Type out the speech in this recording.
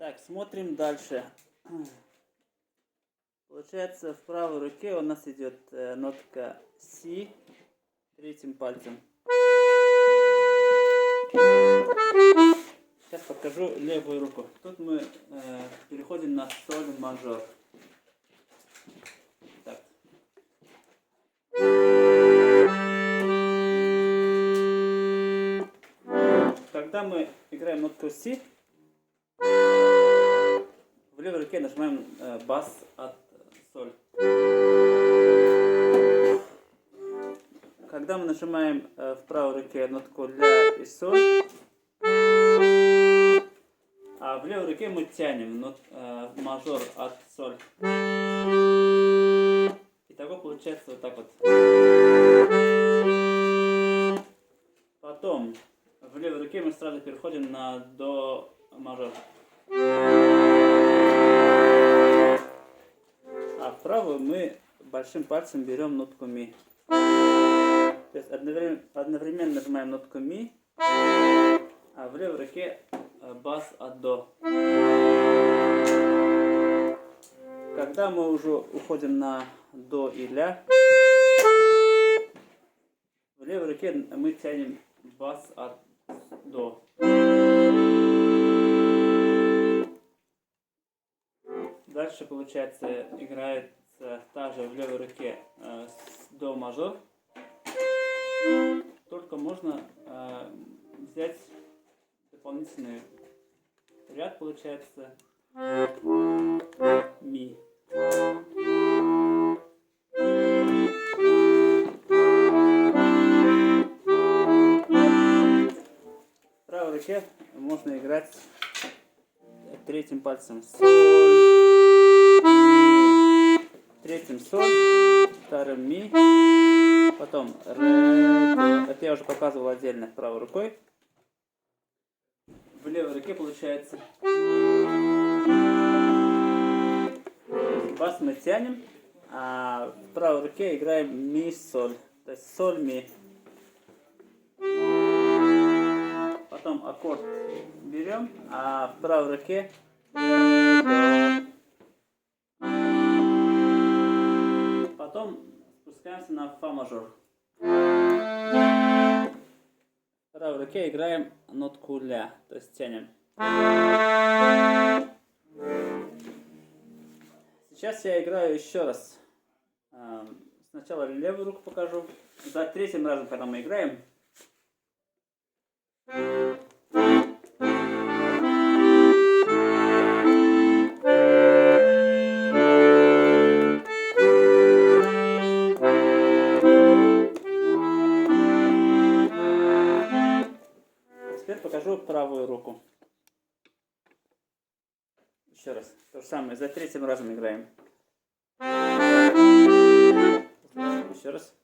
Так, смотрим дальше. Получается, в правой руке у нас идет нотка Си третьим пальцем. Сейчас покажу левую руку. Тут мы переходим на соль мажор. Так. Когда мы играем нотку Си, в левой руке нажимаем бас от соль. Когда мы нажимаем в правой руке нотку ля и соль, а в левой руке мы тянем мажор от соль. Итого получается вот так вот. Потом в левой руке мы сразу переходим на до мажор. А в правую мы большим пальцем берем нотку ми. То есть одновременно нажимаем нотку ми, а в левой руке бас от до. Когда мы уже уходим на до и ля, в левой руке мы тянем бас от до. Дальше, получается, играется также в левой руке до мажор. Только можно взять дополнительный ряд, получается, ми. В правой руке можно играть третьим пальцем соль, ми, третьим соль, вторым ми, потом ре, до. Это я уже показывал отдельно правой рукой. В левой руке получается бас мы тянем, а в правой руке играем ми соль, то есть соль ми. Потом аккорд берем, а в правой руке ре, до. Потом спускаемся на фа мажор. В правой руке играем нотку ля, то есть тянем. Сейчас я играю еще раз. Сначала левую руку покажу. За третьим разом, когда мы играем. Теперь покажу правую руку. Еще раз. То же самое. За третьим разом играем. Еще раз.